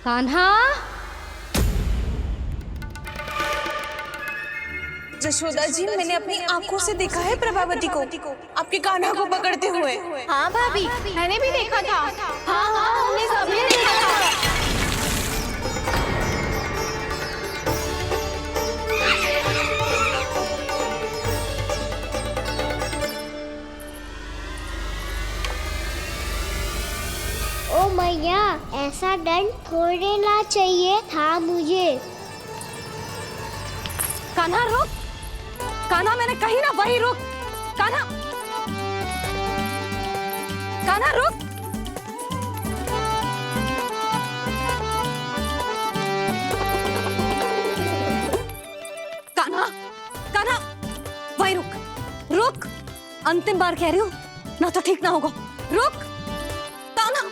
कान्हा, जशोदा जी, मैंने अपनी आंखों से देखा है प्रभावती को आपके कान्हा को पकड़ते हुए। हाँ भाभी, मैंने भी देखा था। हाँ हाँ, हमने सबने देखा था। ओ मैया, ऐसा दंड थोड़े ना चाहिए था मुझे। कान्हा रुक, कान्हा मैंने कही ना वही रुक। कान्हा, कान्हा रुक। कान्हा, कान्हा वही रुक, रुक। अंतिम बार कह रही हूँ ना, तो ठीक ना होगा। रुक कान्हा,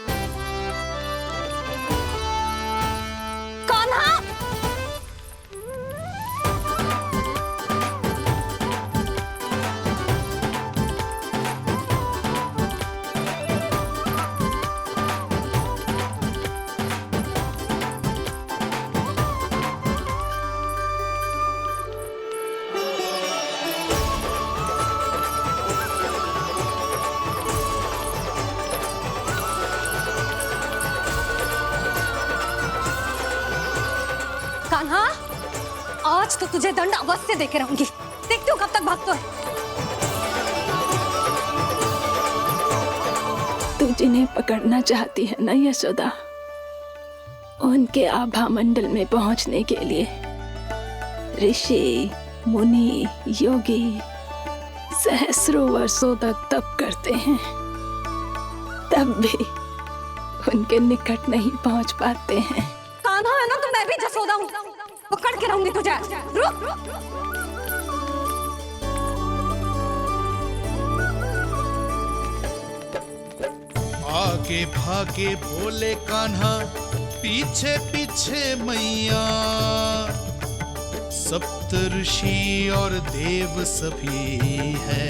कान्हा। कान्हा, आज तो तुझे दंड अवश्य देके रहूंगी। देखती हूँ कब तक भागता है। तू जिन्हें पकड़ना चाहती है ना यशोदा, उनके आभा मंडल में पहुंचने के लिए ऋषि, मुनि, योगी सहस्रों वर्षों तक तप करते हैं, तब भी उनके निकट नहीं पहुंच पाते हैं। कान्हा है ना, तो मैं भी जसोदा हूँ, पकड़ के रहूंगी तुझे। रुक। आगे भागे भोले कान्हा, पीछे पीछे मैया, सप्त ऋषि और देव सभी है,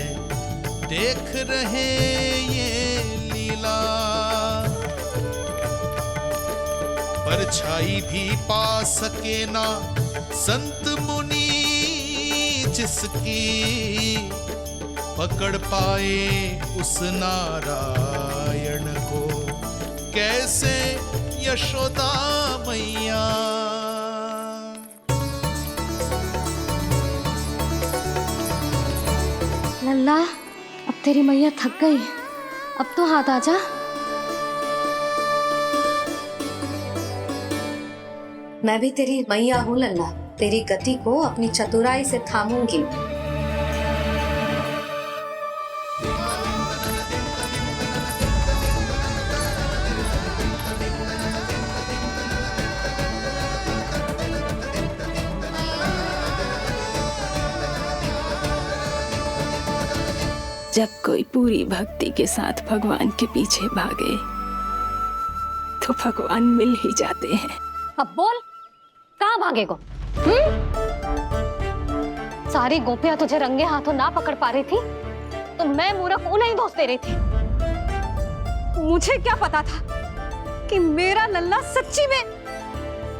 देख रहे ये लीला। परछाई भी पा सके ना संत मुनि जिसकी, पकड़ पाए उस नारायण को कैसे यशोदा मैया। लल्ला, अब तेरी मैया थक गई, अब तो हाथ आजा। मैं भी तेरी मैया हूँ लल्ला, तेरी गति को अपनी चतुराई से थामूंगी। जब कोई पूरी भक्ति के साथ भगवान के पीछे भागे तो भगवान मिल ही जाते हैं। अब बोल, कहाँ भागेगो? सारी गोपियां तुझे रंगे हाथों ना पकड़ पा रही थी, तो मैं मूर्ख उन्हें ही दोष दे रही थी। मुझे क्या पता था कि मेरा लल्ला सच्ची में।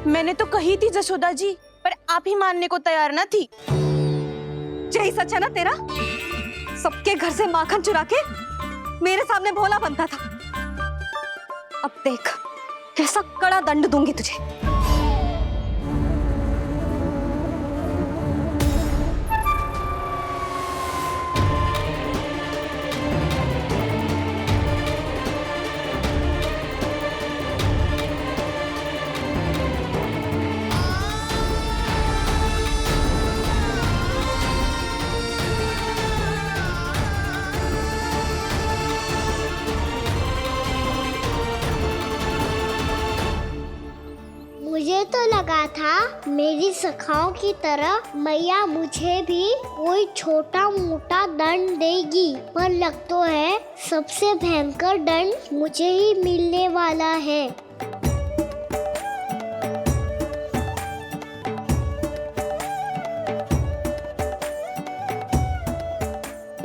मैंने तो कही थी जशोदा जी, पर आप ही मानने को तैयार न थी। यही सच है ना तेरा? सबके घर से माखन चुरा के मेरे सामने भोला बनता था। अब देख कैसा कड़ा दंड दूंगी तुझे। मुझे तो लगा था मेरी सखाओं की तरह मैया मुझे भी कोई छोटा मोटा दंड देगी, पर लग तो है सबसे भयंकर दंड मुझे ही मिलने वाला है।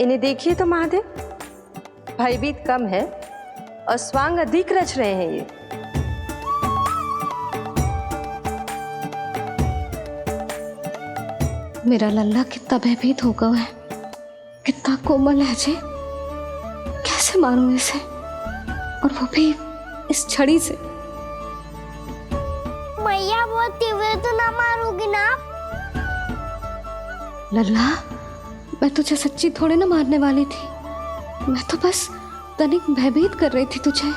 इन्हें देखिए तो महादेव, भयभीत कम है और स्वांग अधिक रच रहे हैं ये। मेरा लल्ला कितना भयभीत होगा है, कितना कोमल है जी। कैसे मारूं इसे, और वो भी इस छड़ी से। मैया बहुत तीव्र तो ना मारोगी ना? लल्ला, मैं तुझे सच्ची थोड़े ना मारने वाली थी, मैं तो बस तनिक भयभीत कर रही थी तुझे।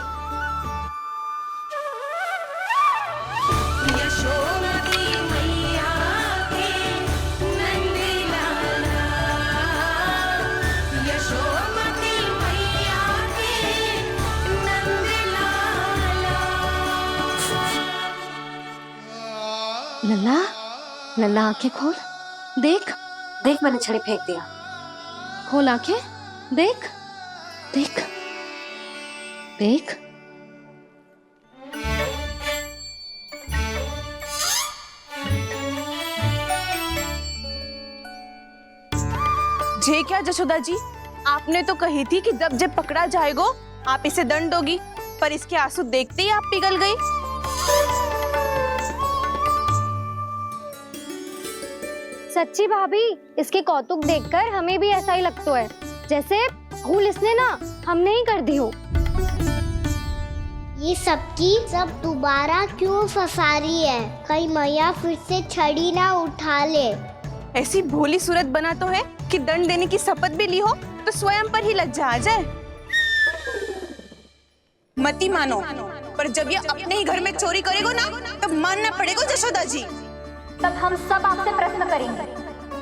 लल्ला, लल्ला आंखें खोल, देख देख, मैंने छड़ी फेंक दिया। खोल आंखें, देख देख देख। जे क्या जशोदा जी, आपने तो कही थी कि जब जब पकड़ा जाएगा आप इसे दंड दोगी, पर इसके आंसू देखते ही आप पिघल गई। सच्ची भाभी, इसके कौतुक देखकर हमें भी ऐसा ही लगता है, जैसे भूल इसने ना हमने ही कर दी हो। ये सबकी सब दोबारा क्यों फंसा रही है? कहीं मैया फिर से छड़ी ना उठा ले। ऐसी भोली सूरत बना तो है कि दंड देने की शपथ भी ली हो तो स्वयं पर ही लज्जा आ जाए। मती मानो, पर जब ये अपने ही घर में चोरी करेगा ना, तब मानना पड़ेगा जशोदा जी। तब हम सब आपसे प्रश्न करेंगे,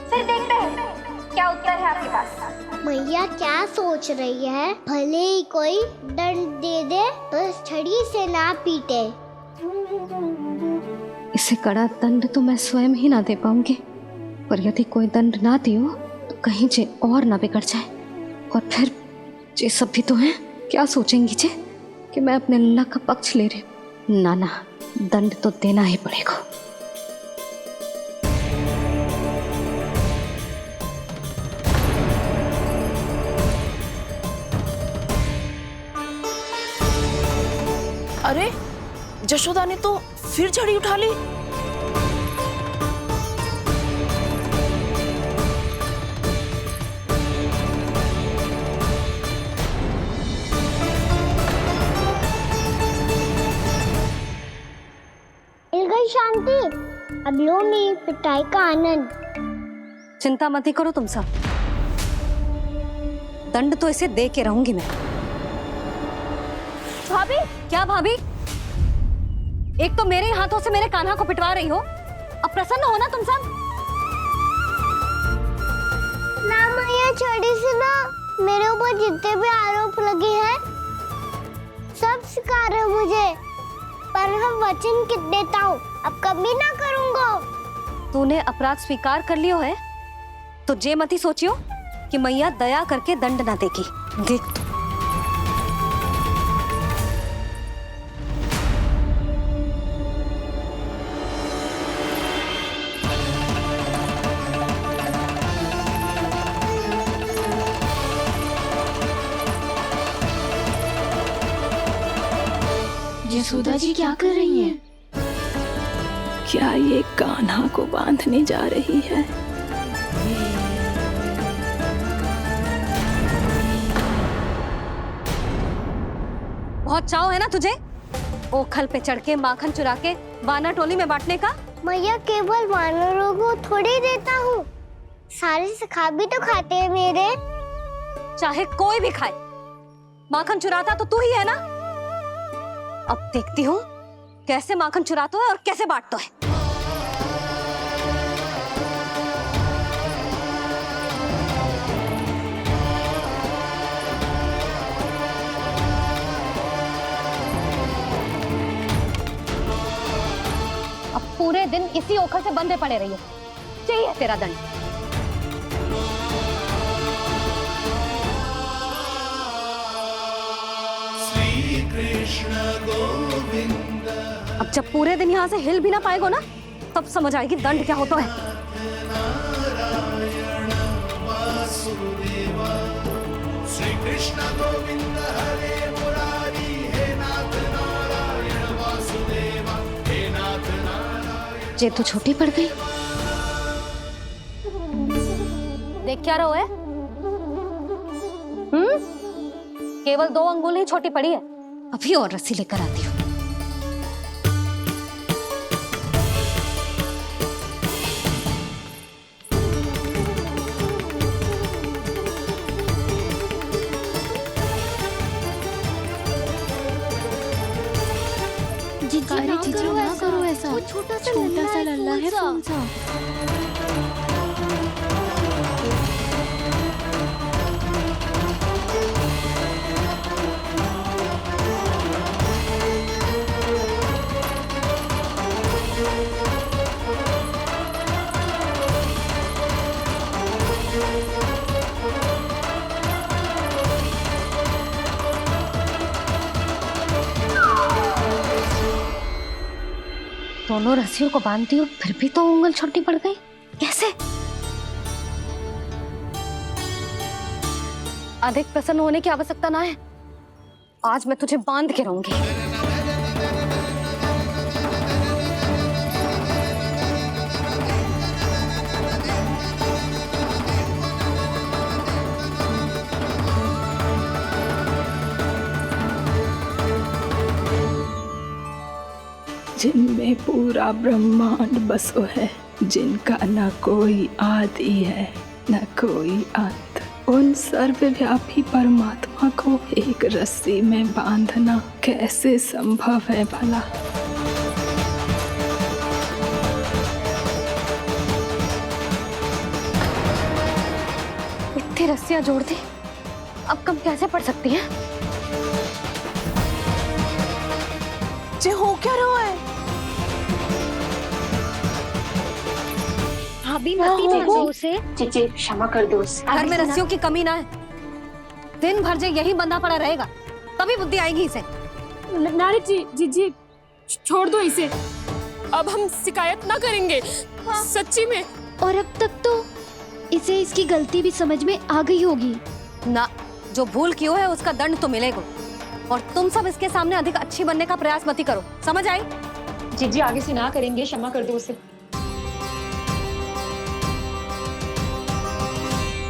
फिर देखते हैं क्या उत्तर है आपके पास। मैया क्या सोच रही है? भले ही कोई दंड दे दे, बस छड़ी से ना पीटे। इसे कड़ा दंड तो मैं स्वयं ही ना दे पाऊंगी, पर यदि कोई दंड ना दियो तो कहीं जे और ना बिगड़ जाए, और फिर जे सब भी तो हैं, क्या सोचेंगी जे कि मैं अपने लल्ला का पक्ष ले रही हूँ। ना ना, दंड तो देना ही पड़ेगा। अरे, जशोदा ने तो फिर छड़ी उठा ली। मिल गई शांति, अब लो मेरी पिटाई का आनंद। चिंता मत ही करो तुम सब, दंड तो इसे दे के रहूंगी मैं। भाभी, क्या भाभी? एक तो मेरे हाथों से मेरे कान्हा को पिटवा रही हो, अब प्रसन्न हो ना तुम सब? ना मैया, छड़ी से ना मेरे ऊपर जितने भी आरोप लगे हैं सब स्वीकार है मुझे, पर हम वचन कित देता हूँ, अब कभी ना करूँगा। तूने अपराध स्वीकार कर लियो है तो जे मत ही सोचियो कि मैया दया करके दंड ना देगी। देख तू, यशोदा जी क्या कर रही हैं? क्या ये कान्हा को बांधने जा रही है? बहुत चाव है ना तुझे ओखल पे चढ़ के माखन चुरा के वानर टोली में बांटने का? मैया, केवल वानरों को थोड़ी देता हूँ, सारे सखा भी तो खाते हैं मेरे। चाहे कोई भी खाए, माखन चुराता तो तू ही है ना। अब देखती हूँ कैसे माखन चुराता है और कैसे बांटता है। अब पूरे दिन इसी ओखल से बंधे पड़े रहिए, चाहिए तेरा दंड। अब जब पूरे दिन यहाँ से हिल भी ना पाएगो ना, तब समझ आएगी दंड क्या होता है। श्री कृष्ण गोविंद हरे मुरारी, हे नाथ नारायण वासुदेवा, हे नाथ नारायण। जे तो छोटी पड़ गई। देख क्या रहो है? केवल 2 अंगुल ही छोटी पड़ी है। अभी और रस्सी लेकर आती हूँ। जीजी ना करो ऐसा। वो छोटा सा लल्ला है कौन सा? दोनों रस्सियों को बांधती हूँ, फिर भी तो उंगल छोटी पड़ गई। कैसे? अधिक प्रसन्न होने की आवश्यकता ना है। आज मैं तुझे बांध के रहूंगी। जिनमें पूरा ब्रह्मांड बसो है, जिनका न कोई आदि है न कोई अंत, उन सर्वव्यापी परमात्मा को एक रस्सी में बांधना कैसे संभव है भला? इतनी रस्सियां जोड़ दी, अब कम कैसे पड़ सकती हैं? जे हो क्या रहा है? भाभी मती दे दो उसे। जीजी क्षमा कर दो उसे। घर में रस्सियों की कमी ना है। दिन भर जे यही बंधा पड़ा रहेगा, तभी बुद्धि आएगी इसे। नारी जी छोड़ दो इसे। अब हम शिकायत ना करेंगे। सच्ची में। और अब तक तो इसे इसकी गलती भी समझ में आ गई होगी ना। जो भूल क्यों है उसका दंड तो मिलेगा। और तुम सब इसके सामने अधिक अच्छी बनने का प्रयास मत ही करो, समझ आई? जीजी आगे से ना करेंगे, क्षमा कर दो उसे।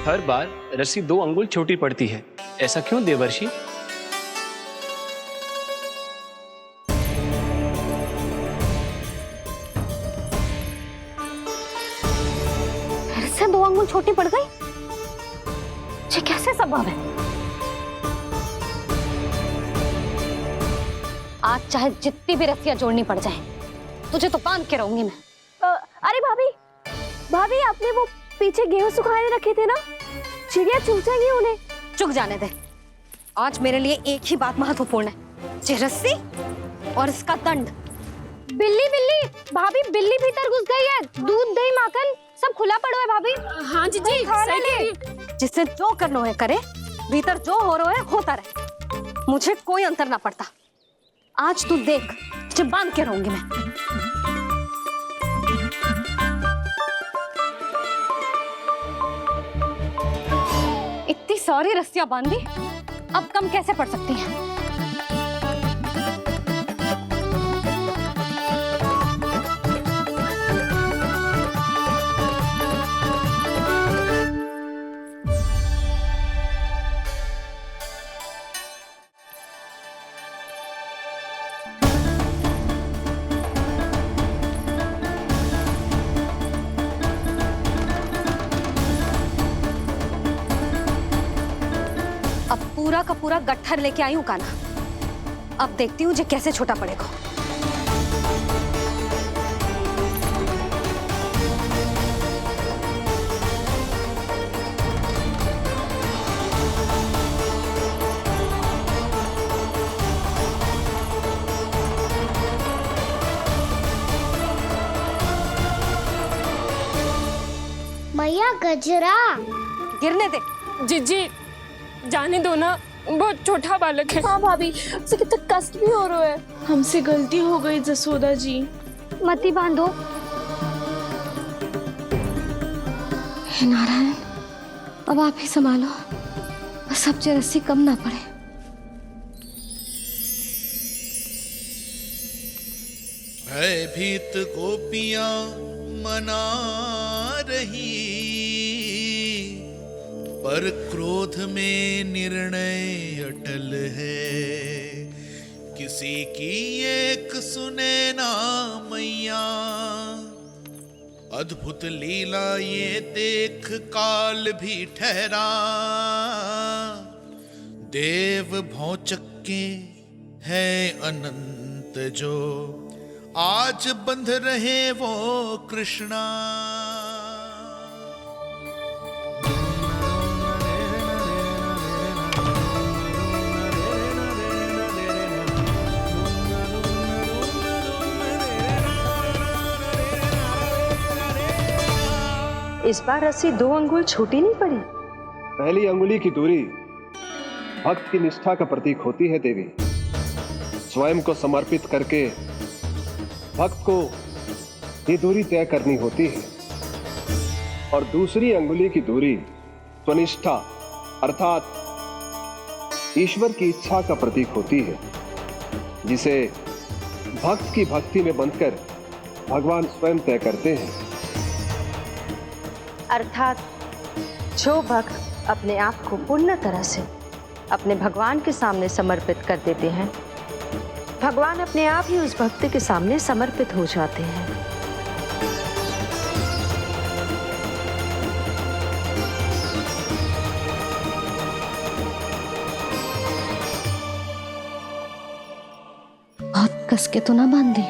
हर बार रस्सी 2 अंगुल छोटी पड़ती है, ऐसा क्यों देवर्षि? फिर से 2 अंगुल छोटी पड़ गई? ये कैसे संभव है? आज चाहे जितनी भी रस्सियां जोड़नी पड़ जाए, तुझे तो बांध के रहूंगी मैं। अरे भाभी आपने वो पीछे गेहूं सुखाने रखे थे ना, चिड़िया चुग जाएंगी उन्हें। चुक जाने दे। आज मेरे लिए एक ही बात महत्वपूर्ण है, ये रस्सी और इसका दंड। बिल्ली भाभी, बिल्ली भीतर घुस गई है। दूध दही माखन सब खुला पड़ा है भाभी। हाँ जीजी सही कह रही है। जिससे जो करना है करे, भीतर जो हो रहा है होता रहे, मुझे कोई अंतर ना पड़ता। आज तू देख, तुझे बांध के रहूंगी मैं। इतनी सारी रस्सियां बांधी, अब कम कैसे पड़ सकती हैं? अब पूरा का पूरा गट्ठर लेके आई हूँ कान्हा। अब देखती हूँ जे कैसे छोटा पड़ेगा। मैया गजरा गिरने दे। जीजी जाने दो ना, बहुत छोटा बालक है। हाँ भाभी, उसे कितना कष्ट भी हो रहा है। हमसे गलती हो गई जसोदा जी। मती बांधो। हे नारायण, अब आप ही संभालो, बस अब जे रस्सी कम ना पड़े। भयभीत गोपियां मना रही, पर क्रोध में निर्णय अटल है। किसी की एक सुने ना मैया, अद्भुत लीला ये देख काल भी ठहरा। देव भौचक्के है अनंत जो, आज बंध रहे वो कृष्णा। इस बार रस्सी 2 अंगुल छोटी नहीं पड़ी। पहली अंगुली की दूरी भक्त की निष्ठा का प्रतीक होती है देवी। स्वयं को समर्पित करके भक्त को ये दूरी तय करनी होती है। और दूसरी अंगुली की दूरी स्वनिष्ठा अर्थात ईश्वर की इच्छा का प्रतीक होती है, जिसे भक्त की भक्ति में बंधकर भगवान स्वयं तय करते हैं। अर्थात जो भक्त अपने आप को पूर्ण तरह से अपने भगवान के सामने समर्पित कर देते हैं, भगवान अपने आप ही उस भक्त के सामने समर्पित हो जाते हैं। बहुत कस के तो ना बांधी।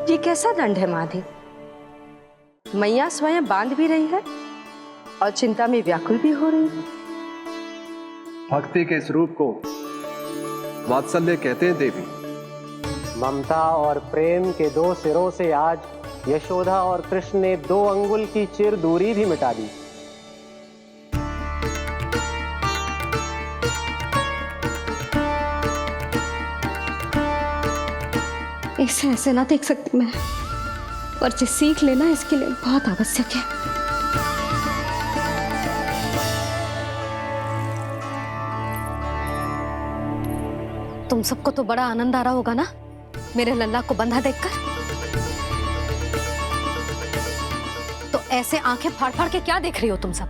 ये कैसा दंड है माधी? मैया स्वयं बांध भी रही है और चिंता में व्याकुल भी हो रही है। भक्ति के स्वरूप को वात्सल्य कहते हैं देवी। ममता और प्रेम के 2 सिरों से आज यशोदा और कृष्ण ने 2 अंगुल की चिर दूरी भी मिटा दी। इसे ऐसे ना देख सकती मैं, पर जो सीख लेना इसके लिए बहुत आवश्यक है। तुम सबको तो बड़ा आनंद आ रहा होगा ना मेरे लल्ला को बंधा देखकर। तो ऐसे आंखें फाड़ फाड़ के क्या देख रही हो तुम सब?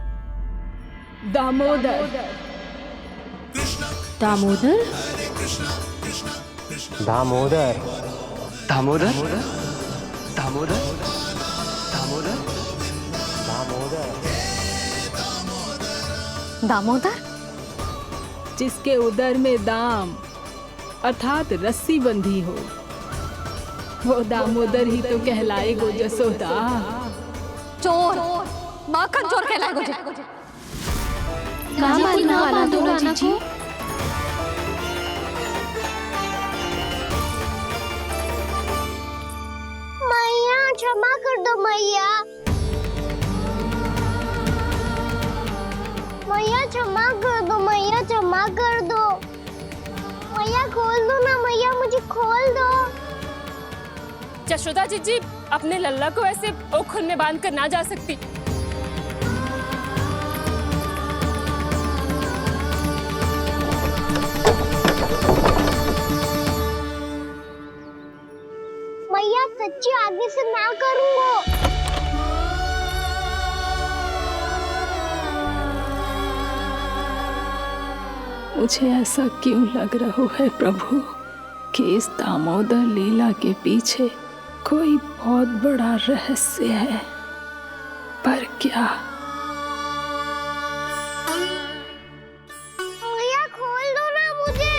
दामोदर। दामोदर? दामोदर। दामोदर दामोदर दामोदर दामोदर दामोदर? जिसके उदर में दाम अर्थात रस्सी बंधी हो, वो दामोदर ही तो कहलाएगो जसोदा। चोर, माखन चोर कहलाएगो जी। कहाँ मारना वाला दोनों जीजी? मैया क्षमा कर दो मैया। मैया क्षमा कर दो, मैया क्षमा कर दो। मैया खोल दो ना मैया, मुझे खोल दो। यशोदा जीजी अपने लल्ला को ऐसे ओखुन में बांध कर ना जा सकती। मैया सच्ची आगे से ना करूँगा। मुझे ऐसा क्यों लग रहा है प्रभु कि इस दामोदर लीला के पीछे कोई बहुत बड़ा रहस्य है, पर क्या? मैया खोल दो ना मुझे।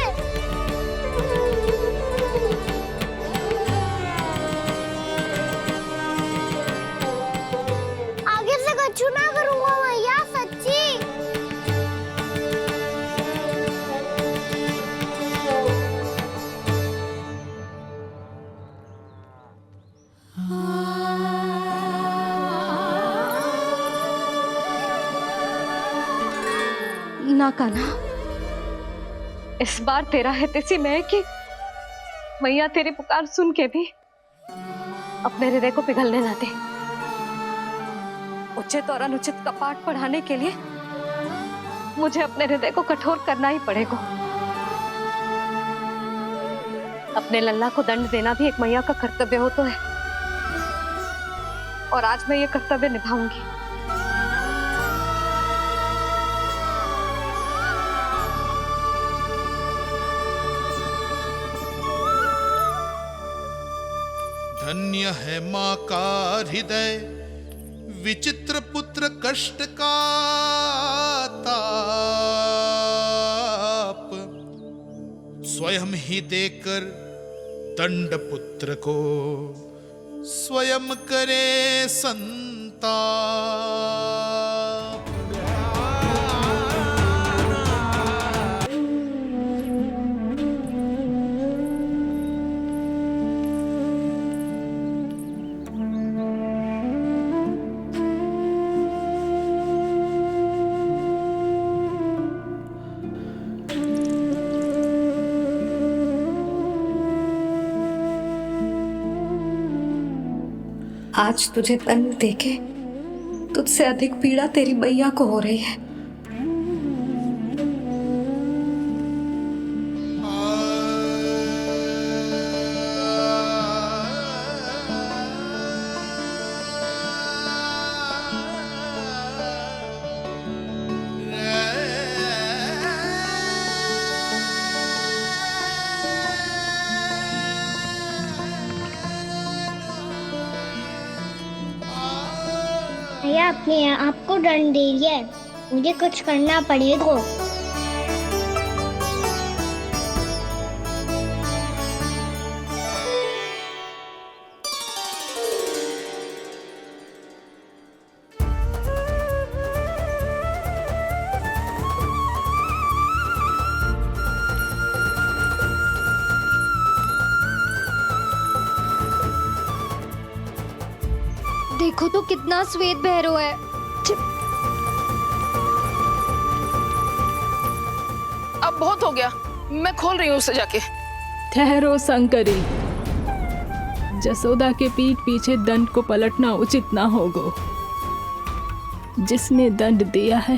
आगे से कछु ना करूँगा मैया, सच्ची। ना कान्हा, इस बार तेरा है तेसी मैं कि मैया तेरी पुकार सुन के भी अपने हृदय को पिघलने ना दे। उचित और अनुचित कपाट पढ़ाने के लिए मुझे अपने हृदय को कठोर करना ही पड़ेगा। अपने लल्ला को दंड देना भी एक मैया का कर्तव्य हो तो है, और आज मैं ये कर्तव्य निभाऊंगी। धन्य है माँ का हृदय, विचित्र पुत्र कष्ट का ताप, स्वयं ही देकर दंड पुत्र को स्वयं करे संताप। आज तुझे दंड देके तुझसे अधिक पीड़ा तेरी मैया को हो रही है। भैया अपने आपको दंड दे रही है, मुझे कुछ करना पड़ेगा। देखो तो कितना श्वेत बह रहा है। अब बहुत हो गया, मैं खोल रही हूँ उसे जाके। ठहरो शंकरी, जसोदा के पीठ पीछे दंड को पलटना उचित ना होगा। जिसने दंड दिया है,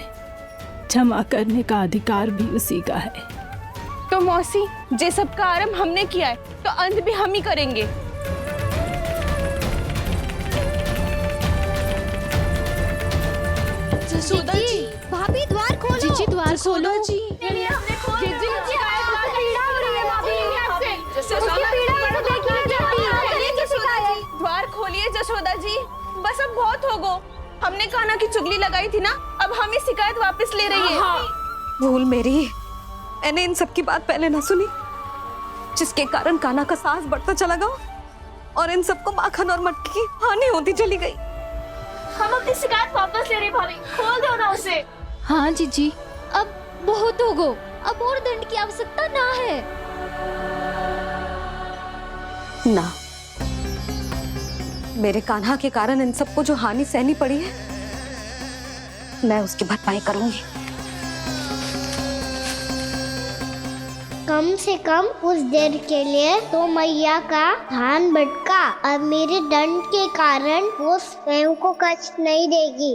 क्षमा करने का अधिकार भी उसी का है। तो मौसी, जे सब का आरंभ हमने किया है, तो अंत भी हम ही करेंगे। जसोदा जी, भाभी द्वार खोलो। जीजी द्वार खोलो। जी, हमने खोल दिया। जी, पीड़ा हो रही है भाभी। उसकी पीड़ा तो देखी नहीं जाती। द्वार खोलिए जसोदा जी, बस अब बहुत हो गो। हमने कान्हा की चुगली लगाई थी ना, अब हम ही शिकायत वापस ले रही है। भूल मेरी, मैंने इन सब की बात पहले ना सुनी, जिसके कारण कान्हा का साहस बढ़ता चला गया और इन सबको माखन और मटकी की हानि होती चली गई। हम अपनी शिकायत वापस ले रहे भाभी, खोल दो ना उसे। हाँ जीजी, अब बहुत हो गो, अब और दंड की आवश्यकता ना है। ना, मेरे कान्हा के कारण इन सबको जो हानि सहनी पड़ी है, मैं उसकी भरपाई करूंगी। कम से कम कुछ देर के लिए तो मैया का ध्यान भटका, अब मेरे दंड के कारण वो स्वयं को कष्ट नहीं देगी।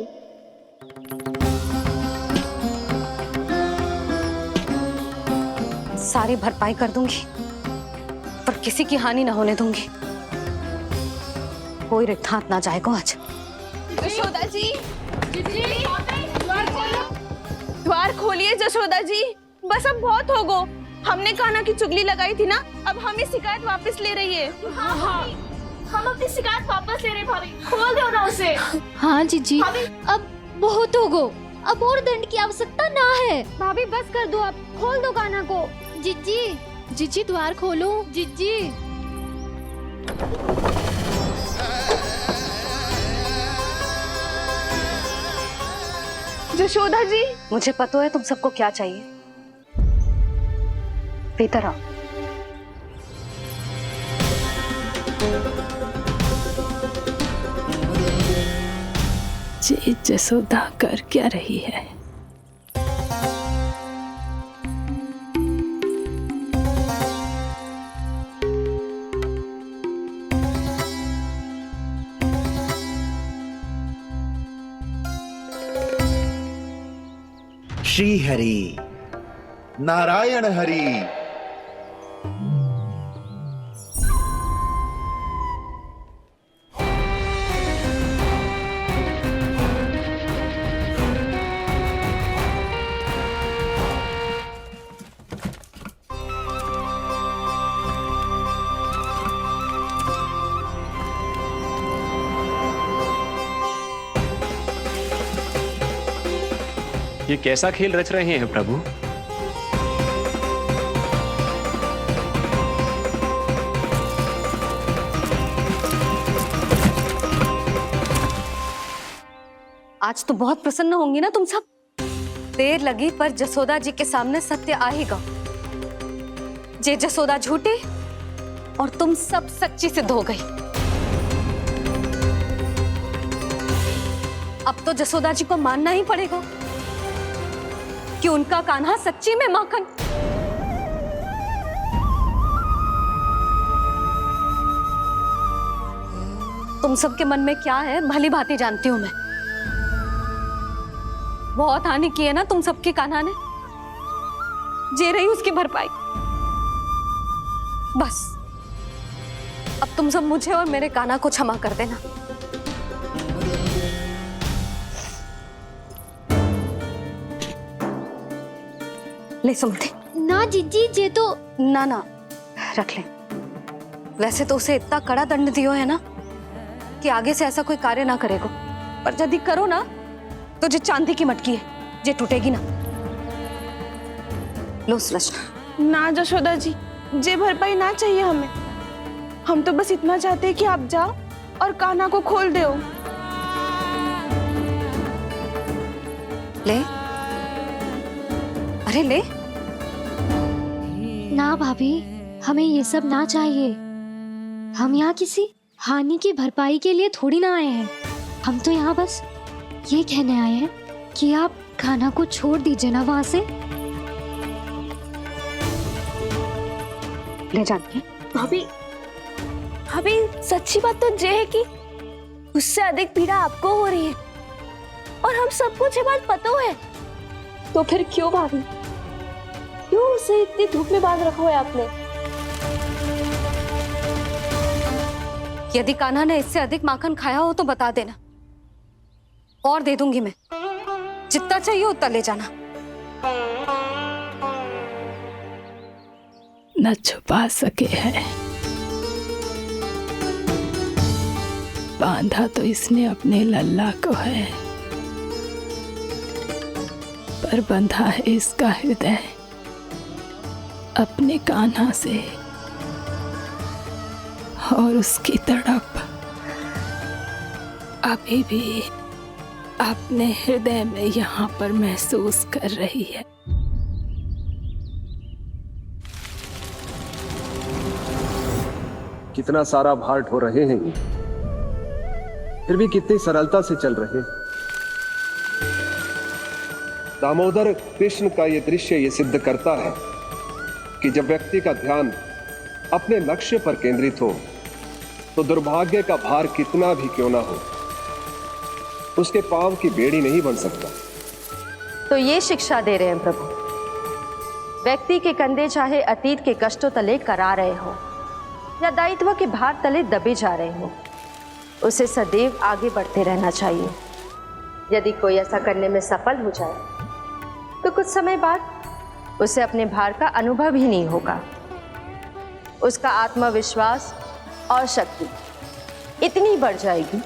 सारी भरपाई कर दूंगी, पर किसी की हानि ना होने दूंगी। कोई रिक्त हाथ ना जाएगा आज। जसोदा जी, द्वार खोलिए जसोदा जी, बस अब बहुत हो गो। हमने कान्हा की चुगली लगाई थी ना, अब हम ही शिकायत वापस ले रही है। हम अपनी शिकायत वापस ले रहे भाभी, खोल दो ना उसे। हाँ जीजी, अब बहुत हो गो, अब और दंड की आवश्यकता ना है। भाभी बस कर दो, अब खोल दो कान्हा को। जीजी, जीजी द्वार खोलो। जीजी। जशोदा जी, मुझे पता है तुम सबको क्या चाहिए। भीतर आओ। ये जसोदा कर क्या रही है? श्री हरि, नारायण हरि। ये कैसा खेल रच रहे हैं प्रभु? आज तो बहुत प्रसन्न होंगी ना तुम सब। देर लगी पर जसोदा जी के सामने सत्य आएगा। जे जसोदा झूठी और तुम सब सच्ची सिद्ध हो गई। अब तो जसोदा जी को मानना ही पड़ेगा कि उनका कान्हा सच्ची में माखन। तुम सबके मन में क्या है भली भांति जानती हूं मैं। बहुत हानि की है ना तुम सबके कान्हा ने, जे रही उसकी भरपाई। बस अब तुम सब मुझे और मेरे कान्हा को क्षमा कर देना। ले सुमति। ना जीजी, जे तो ना ना रख ले। वैसे तो उसे इतना कड़ा दंड दियो है ना कि आगे से ऐसा कोई कार्य ना करेगा, पर यदि करो ना तो जे चांदी की मटकी है जे टूटेगी ना। लो सुलक्षणा। ना जशोदा जी, जे भरपाई ना चाहिए हमें। हम तो बस इतना चाहते हैं कि आप जाओ और कान्हा को खोल दो। ले, अरे ले। ना भाभी, हमें ये सब ना चाहिए। हम यहाँ किसी हानि की भरपाई के लिए थोड़ी ना आए हैं। हम तो यहाँ बस ये कहने आए हैं कि आप कान्हा को छोड़ दीजिए ना वहां से। ले जानकी। भाभी, भाभी सच्ची बात तो ये है कि उससे अधिक पीड़ा आपको हो रही है और हम सबको ये बात पता है। तो फिर क्यों भाभी, क्यों उसे इतनी धूप में बांध रखा है आपने? यदि कान्हा ने इससे अधिक माखन खाया हो तो बता देना, और दे दूंगी मैं। जितना चाहिए उतना ले जाना। न छुपा सके है, बांधा तो इसने अपने लल्ला को है, पर बंधा है इसका हृदय अपने कान्हा से। और उसकी तड़प अभी भी अपने हृदय में यहाँ पर महसूस कर रही है। कितना सारा भार ढो रहे हैं ये, फिर भी कितनी सरलता से चल रहे हैं। दामोदर कृष्ण का ये दृश्य ये सिद्ध करता है कि जब व्यक्ति का ध्यान अपने लक्ष्य पर केंद्रित हो तो दुर्भाग्य का भार कितना भी क्यों ना हो, उसके पांव की बेड़ी नहीं बन सकता। तो ये शिक्षा दे रहे हैं प्रभु, व्यक्ति के कंधे चाहे अतीत के कष्टों तले करा रहे हो या दायित्व के भार तले दबे जा रहे हो, उसे सदैव आगे बढ़ते रहना चाहिए। यदि कोई ऐसा करने में सफल हो जाए तो कुछ समय बाद उसे अपने भार का अनुभव ही नहीं होगा। उसका आत्मविश्वास और शक्ति इतनी बढ़ जाएगी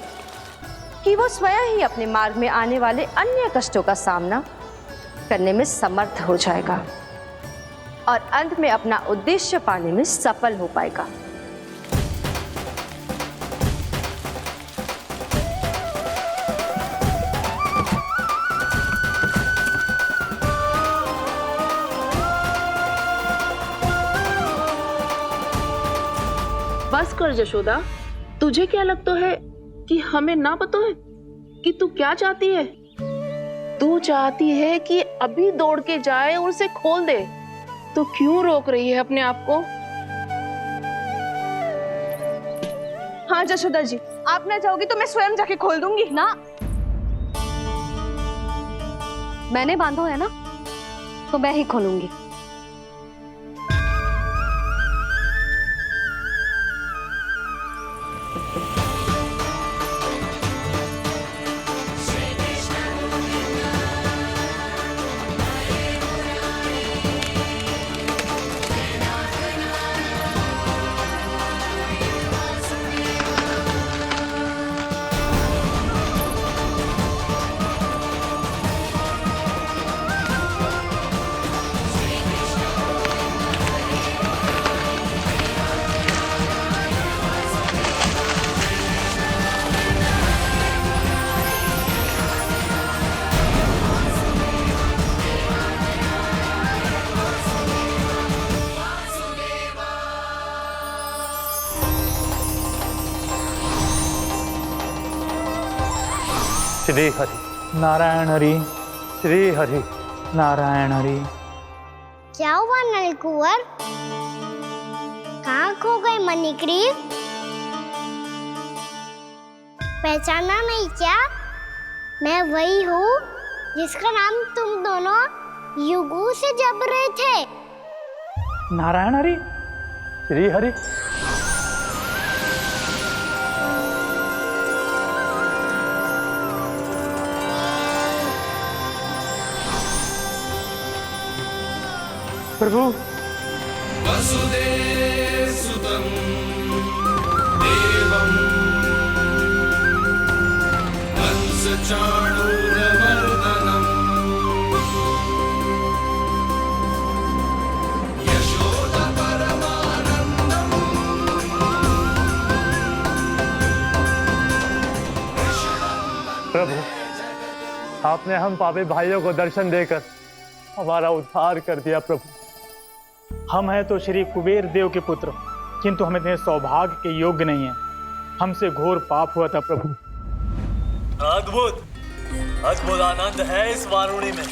कि वो स्वयं ही अपने मार्ग में आने वाले अन्य कष्टों का सामना करने में समर्थ हो जाएगा और अंत में अपना उद्देश्य पाने में सफल हो पाएगा। बस कर जशोदा, तुझे क्या लगता है कि हमें ना पता है कि तू क्या चाहती है? तू चाहती है कि अभी दौड़ के जाए और उसे खोल दे, तो क्यों रोक रही है अपने आप को? हाँ जशोदा जी, आप ना चाहोगी तो मैं स्वयं जाके खोल दूंगी। ना, मैंने बांधो है ना, तो मैं ही खोलूंगी। श्री हरि नारायण हरि, श्री हरि नारायण हरि। क्या हुआ नलकुंवर? कहाँ खो गए मणिग्रीव? पहचाना नहीं क्या? मैं वही हूँ जिसका नाम तुम दोनों युगों से जप रहे थे। नारायण हरि, श्री हरि। प्रभु वसुदेवसुतं देवं कंसचाणूरमर्दनम् यशोदपरमानन्दम् प्रभु, आपने हम पापी भाइयों को दर्शन देकर हमारा उद्धार कर दिया। प्रभु, हम हैं तो श्री कुबेर देव के पुत्र, किंतु हम इतने सौभाग्य के योग्य नहीं हैं। हमसे घोर पाप हुआ था प्रभु। अद्भुत अद्भुत आनंद है इस वारुणी में।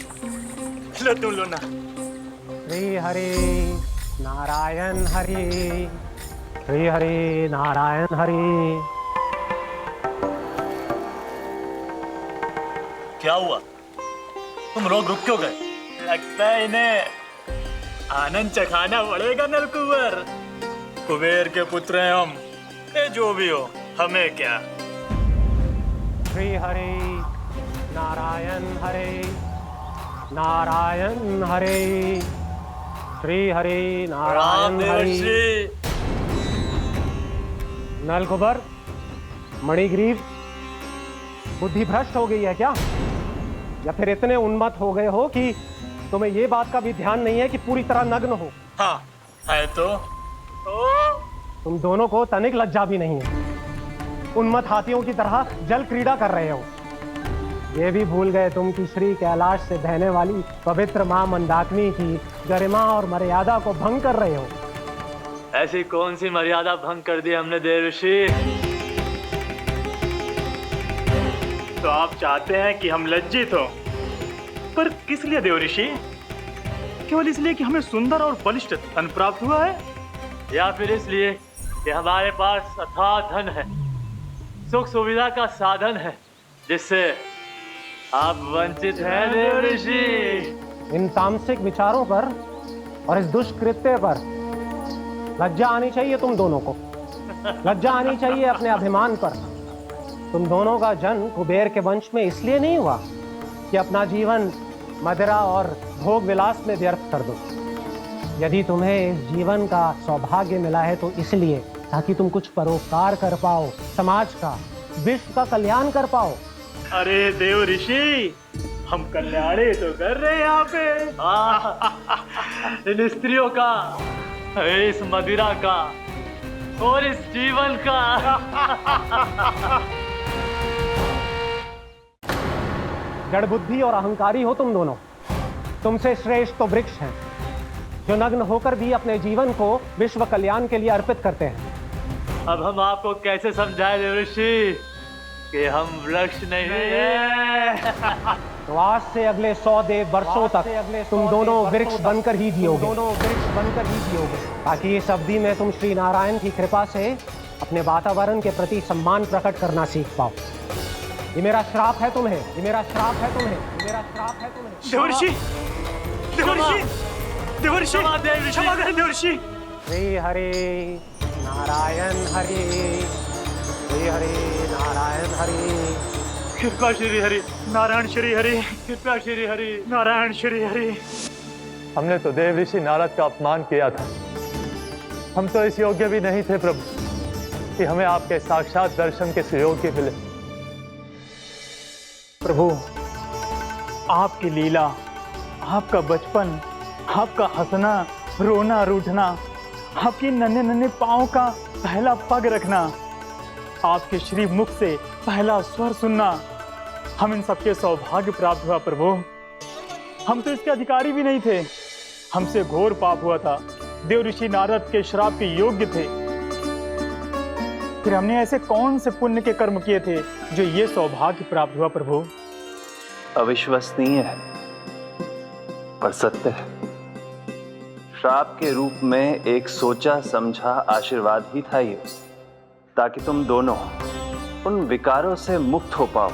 लो तुम लो ना। श्री हरि नारायण हरि, श्री हरि नारायण हरि। क्या हुआ? तुम रुक क्यों गए? लगता है इन्हें आनंद चखाना पड़ेगा नलकुंवर। कुबेर के पुत्र हैं हम, ये जो भी हो हमें क्या। श्री हरि नारायण हरि, नारायण हरि, श्री हरि नारायण हरि। नलकुबर, मणिग्रीव, बुद्धि भ्रष्ट हो गई है क्या? या फिर इतने उन्मत्त हो गए हो कि तुम्हें ये बात का भी ध्यान नहीं है कि पूरी तरह नग्न हो? हाँ है तो तुम दोनों को तनिक लज्जा भी नहीं है। उन्मत्त हाथियों की तरह जल क्रीड़ा कर रहे हो। ये भी भूल गए तुम कि श्री कैलाश से बहने वाली पवित्र मां मंदाकिनी की गरिमा और मर्यादा को भंग कर रहे हो। ऐसी कौन सी मर्यादा भंग कर दी हमने देवर्षि? तो आप चाहते हैं कि हम लज्जित हो, पर किस लिए देवर्षि? केवल इसलिए कि हमें सुंदर और बलिष्ठ धन प्राप्त हुआ है, या फिर इसलिए कि हमारे पास अथाह धन है, सुख सुविधा का साधन है, जिससे आप वंचित हैं देवर्षि? इन तामसिक विचारों पर और इस दुष्कृत्य पर लज्जा आनी चाहिए तुम दोनों को। लज्जा आनी चाहिए अपने अभिमान पर। तुम दोनों का जन्म कुबेर के वंश में इसलिए नहीं हुआ कि अपना जीवन मदिरा और भोग विलास में व्यर्थ कर दो। यदि तुम्हें इस जीवन का सौभाग्य मिला है तो इसलिए ताकि तुम कुछ परोपकार कर पाओ, समाज का, विश्व का कल्याण कर पाओ। अरे देव ऋषि, हम कल्याण ही तो कर रहे हैं यहाँ पे। इन स्त्रियों का, इस मदिरा का और इस जीवन का। जड़ बुद्धि और अहंकारी हो तुम दोनों। तुमसे श्रेष्ठ तो वृक्ष हैं, जो नग्न होकर भी अपने जीवन को विश्व कल्याण के लिए अर्पित करते हैं। अब हम आपको कैसे समझाएं देवर्षि कि हम वृक्ष नहीं हैं? तो आज से अगले 100 देव वर्षों तक तुम दोनों वृक्ष बनकर ही जियोगे। ताकि इस अवधि में तुम श्री नारायण की कृपा से अपने वातावरण के प्रति सम्मान प्रकट करना सीख पाओ। ये मेरा श्राप है तुम्हें, ये मेरा श्राप है तुम्हें, ये मेरा श्राप है तुम्हें। देवर्षि, देवर्षि, देवर्षि, क्षमा करें देवर्षि। श्री हरि नारायण हरि, श्री हरि नारायण हरि, कृपा श्री हरि नारायण श्री हरि, कृपा श्री हरि नारायण श्री हरि। हमने तो देव ऋषि नारद का अपमान किया था। हम तो इस योग्य भी नहीं थे प्रभु कि हमें आपके साक्षात दर्शन के सुयोग्य मिले। प्रभु, आपकी लीला, आपका बचपन, आपका हंसना, रोना, रूठना, आपकी नन्हे नन्हे पाँव का पहला पग रखना, आपके श्री मुख से पहला स्वर सुनना, हम इन सबके सौभाग्य प्राप्त हुआ प्रभु। हम तो इसके अधिकारी भी नहीं थे। हमसे घोर पाप हुआ था, देव ऋषि नारद के श्राप के योग्य थे। फिर हमने ऐसे कौन से पुण्य के कर्म किए थे जो ये सौभाग्य प्राप्त हुआ प्रभु? अविश्वसनीय है पर सत्य है। श्राप के रूप में एक सोचा समझा आशीर्वाद ही था ये, ताकि तुम दोनों उन विकारों से मुक्त हो पाओ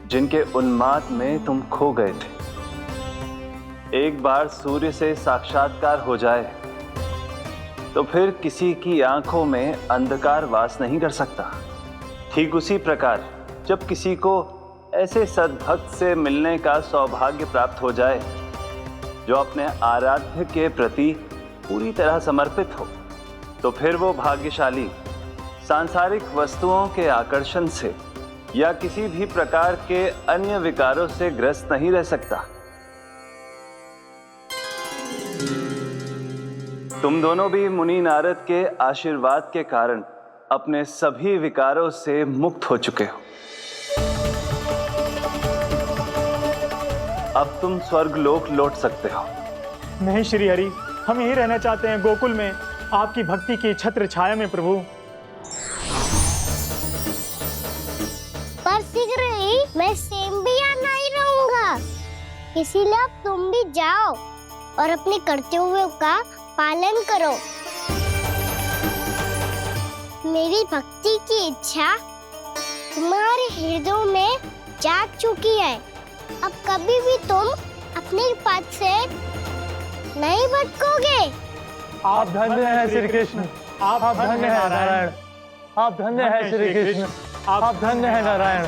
जिनके उन्माद में तुम खो गए थे। एक बार सूर्य से साक्षात्कार हो जाए तो फिर किसी की आंखों में अंधकार वास नहीं कर सकता। ठीक उसी प्रकार जब किसी को ऐसे सद्भक्त से मिलने का सौभाग्य प्राप्त हो जाए जो अपने आराध्य के प्रति पूरी तरह समर्पित हो, तो फिर वो भाग्यशाली सांसारिक वस्तुओं के आकर्षण से या किसी भी प्रकार के अन्य विकारों से ग्रस्त नहीं रह सकता। तुम दोनों भी मुनि नारद के आशीर्वाद के कारण अपने सभी विकारों से मुक्त हो चुके हो। अब तुम स्वर्गलोक लौट सकते हो। नहीं श्री हरि, हम यहीं रहना चाहते हैं, गोकुल में आपकी भक्ति की छत्र छाया में प्रभु। पर शीघ्र ही मैं सेम्बिया नहीं रहूंगा, इसीलिए अब तुम भी जाओ और अपने कर्तव्यों का पालन करो। मेरी भक्ति की इच्छा तुम्हारे हृदय में जाग चुकी है। अब कभी भी तुम अपने पद से नहीं भटकोगे। आप धन्य हैं श्री कृष्ण, आप धन्य हैं नारायण, आप धन्य हैं श्री कृष्ण, आप धन्य हैं नारायण।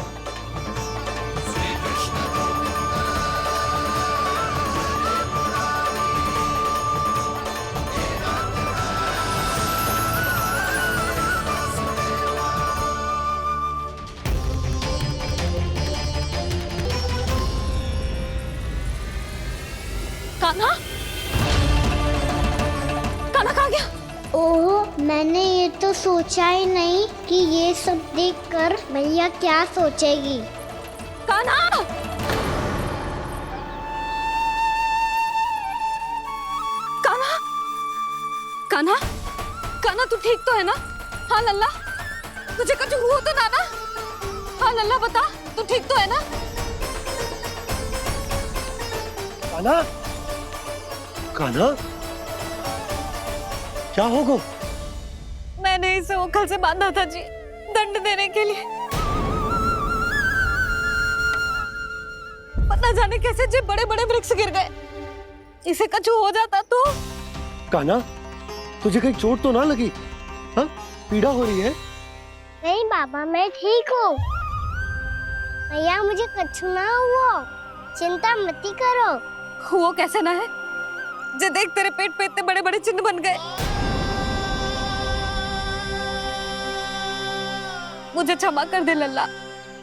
कान्हा, कान्हा कहाँ गया? ओह, मैंने ये तो सोचा ही नहीं कि ये सब देखकर भैया क्या सोचेगी। कान्हा! कान्हा! कान्हा! कान्हा, तू ठीक तो है ना? हाँ लल्ला, तुझे कुछ हुआ तो ना? हाँ लल्ला, बता, तू ठीक तो है ना? कान्हा, कान्हा, क्या होगा? मैंने इसे ओखल से बांधा था जी, दंड देने के लिए। पता जाने कैसे जी बड़े बड़े वृक्ष गिर गए। इसे कुछ हो जाता तो? कान्हा, तुझे कहीं चोट तो ना लगी? हाँ, पीड़ा हो रही है? नहीं बाबा, मैं ठीक हूँ। भैया, मुझे कुछ ना हुआ, चिंता मत करो। वो कैसे ना है? जे देख, तेरे पेट पे इतने बड़े बड़े चिन्ह बन गए। मुझे क्षमा कर दे लल्ला,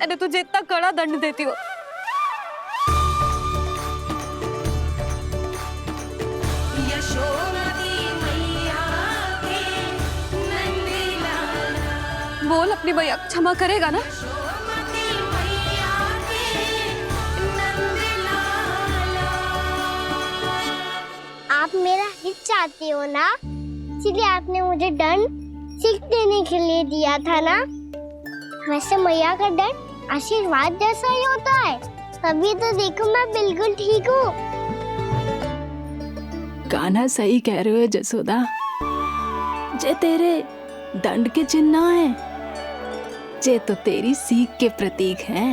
मैंने तुझे इतना कड़ा दंड देती हूँ। बोल, अपनी भैया क्षमा करेगा ना? आप मेरा हित चाहते हो ना, इसलिए आपने मुझे दंड सीख देने के लिए दिया था ना। वैसे मैया का दंड आशीर्वाद जैसा ही होता है, तभी तो देखो मैं बिल्कुल ठीक हूँ। कान्हा सही कह रहे हो जसोदा, जे तेरे दंड के चिन्ह ना है, जे तो तेरी सीख के प्रतीक हैं।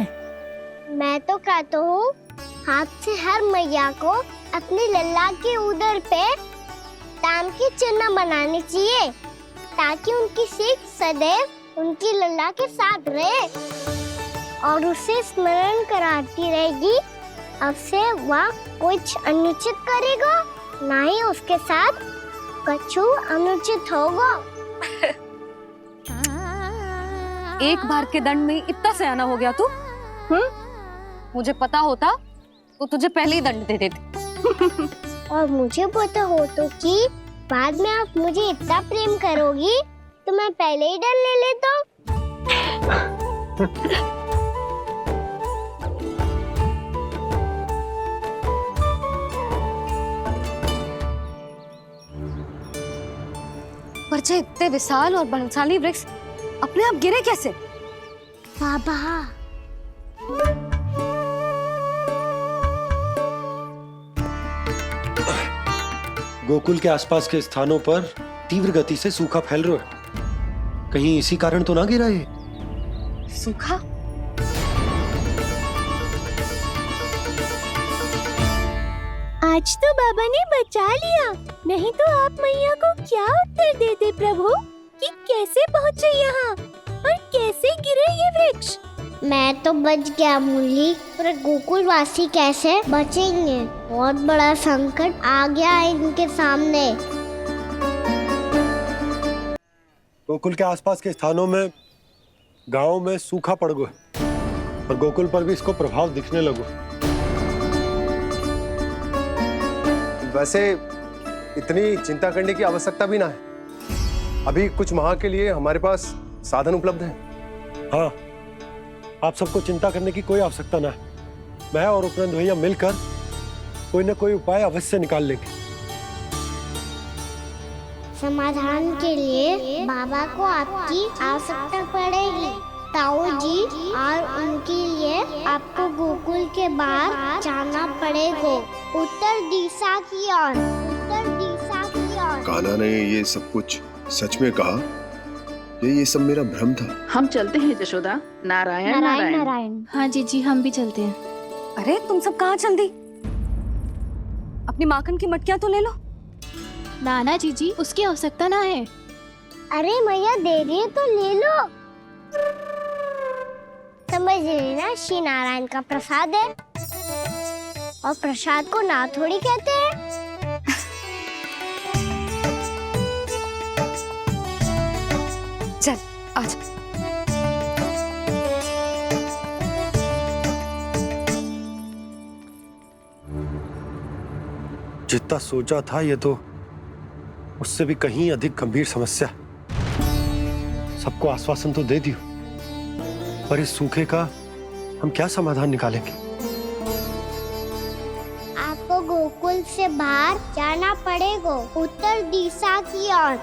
मैं तो कहता हूँ, हाथ से हर मैया को अपनी लल्ला के उदर पे ताम की चिन्ह बनानी चाहिए ताकि उनकी सीख सदैव उनकी लल्ला के साथ रहे और उसे स्मरण कराती रहेगी। अब से वह कुछ अनुचित करेगा, ना ही उसके साथ कछु अनुचित होगा। एक बार के दंड में इतना सयाना हो गया तू? मुझे पता होता तो तुझे पहले ही दंड दे देती। और मुझे पता हो तो कि बाद में आप मुझे इतना प्रेम करोगी तो मैं पहले ही डर ले लेता हूँ। पर जे इतने विशाल और बलशाली वृक्ष अपने आप गिरे कैसे? बाबा, गोकुल के आसपास के स्थानों पर तीव्र गति से सूखा फैल रहा है। कहीं इसी कारण तो ना गिरा ये? सूखा? आज तो बाबा ने बचा लिया, नहीं तो आप मैया को क्या उत्तर देते प्रभु कि कैसे पहुँचे यहाँ और कैसे गिरे ये वृक्ष? मैं तो बच गया मूली, पर गोकुल वासी कैसे बचेंगे? बहुत बड़ा संकट आ गया है इनके सामने। गोकुल के आसपास के स्थानों में, गांवों में सूखा पड़ गया और गोकुल पर भी इसको प्रभाव दिखने लगो। वैसे इतनी चिंता करने की आवश्यकता भी ना है। अभी कुछ माह के लिए हमारे पास साधन उपलब्ध है। हाँ, आप सबको चिंता करने की कोई आवश्यकता ना है। मैं और उपनंद भैया मिलकर कोई न कोई उपाय अवश्य निकाल लेंगे। समाधान के लिए बाबा को आपकी आवश्यकता पड़ेगी। ताऊ जी और उनके लिए आपको गोकुल के बाहर जाना पड़ेगा, उत्तर दिशा की ओर, उत्तर दिशा की ओर। कान्हा ने ये सब कुछ सच में कहा? ये सब मेरा भ्रम था? हम चलते हैं जशोदा। नारायण नारायण नारायण। हाँ जीजी, हम भी चलते हैं। अरे तुम सब कहाँ चल दी? अपनी माखन की मटकियाँ तो ले लो। नाना जीजी, उसकी आवश्यकता ना है। अरे मैया दे रही है तो ले लो। समझ लेना, श्री नारायण का प्रसाद है और प्रसाद को ना थोड़ी कहते हैं। चल आज। जितना सोचा था ये तो उससे भी कहीं अधिक गंभीर समस्या। सबको आश्वासन तो दे दियो, पर इस सूखे का हम क्या समाधान निकालेंगे? आपको गोकुल से बाहर जाना पड़ेगा, उत्तर दिशा की ओर।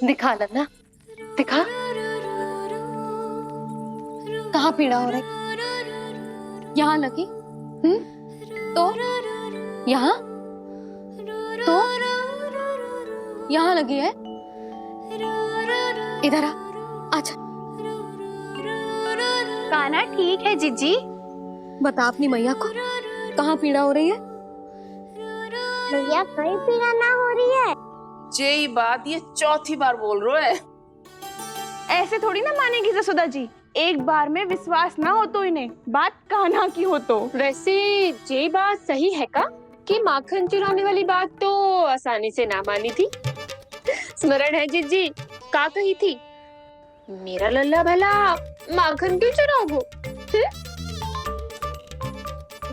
दिखा लल्ला, दिखा। कहाँ पीड़ा हो रही? यहाँ लगी? तो यहाँ? तो यहाँ लगी है? इधर आ, आजा। कान्हा ठीक है जीजी। बता अपनी मैया को कहाँ पीड़ा हो रही है? मैया कहीं पीड़ा ना हो रही है। ये बात ये चौथी बार बोल रहे है। ऐसे थोड़ी ना मानेगी जसोदा जी। एक बार में विश्वास ना हो तो इन्हें बात कान्हा की हो तो। वैसे ये बात सही है का कि माखन चुराने वाली बात तो आसानी से ना मानी थी। स्मरण है जीजी, का कही थी? मेरा लल्ला भला माखन क्यों चुराओगो?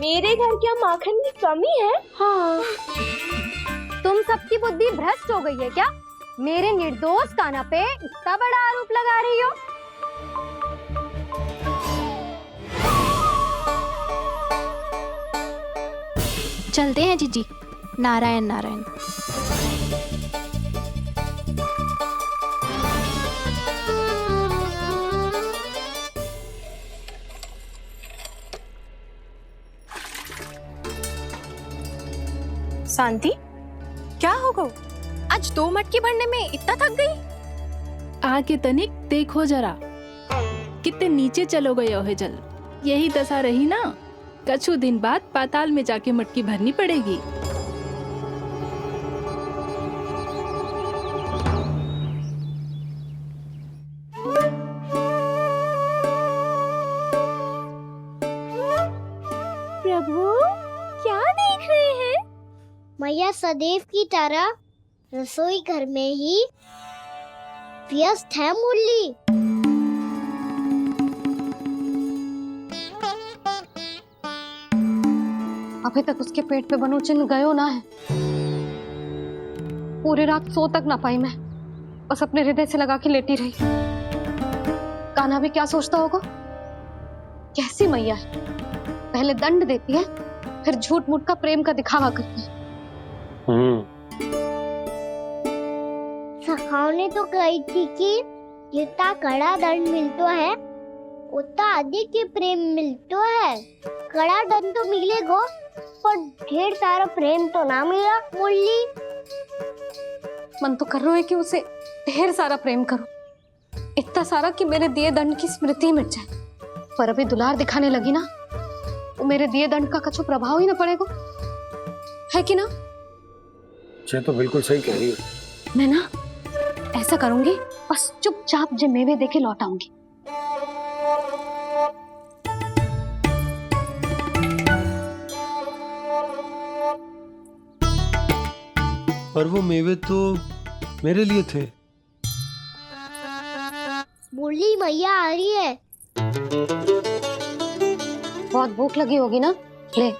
मेरे घर क्या माखन की कमी है? हाँ। तुम सबकी बुद्धि भ्रष्ट हो गई है क्या? मेरे निर्दोष कान्हा पे इतना बड़ा आरोप लगा रही हो? चलते हैं जीजी। नारायण नारायण। शांति, क्या होगा? आज 2 मटकी भरने में इतना थक गई? आगे तनिक देखो जरा, कितने नीचे चलो गए हो जल। यही दशा रही ना, कछु दिन बाद पाताल में जाके मटकी भरनी पड़ेगी। प्रभु क्या देख रहे हैं? मैया सदैव की तरह रसोई घर में ही व्यस्त है मुरली। अभी तक उसके पेट पे बनो चिन्ह गयो ना है। पूरी रात सो तक ना पाई मैं, बस अपने हृदय से लगा के लेटी रही। कान्हा भी क्या सोचता होगा, कैसी मैया है, पहले दंड देती है फिर झूठ मूठ का प्रेम का दिखावा करती है। सखाओ ने तो कही थी कि जितना कड़ा दंड मिलतो है उतना अधिक ही प्रेम मिलतो है। कड़ा दंड तो मिलेगा पर ढेर सारा प्रेम तो ना मिला मुरली। मन तो कर रहा है कि उसे ढेर सारा प्रेम करूं, इतना सारा कि मेरे दिए दंड की स्मृति मिट जाए। पर अभी दुलार दिखाने लगी ना, वो मेरे दिए दंड का कछु प्रभाव ही ना पड़ेगा, है कि ना? ये तो बिल्कुल सही कह रही है। मैं ना ऐसा करूंगी, बस चुपचाप जे मेवे देके लौट आऊंगी। पर वो मेवे तो मेरे लिए थे। मुरली मैया आ रही है। बहुत भूख लगी होगी ना, ले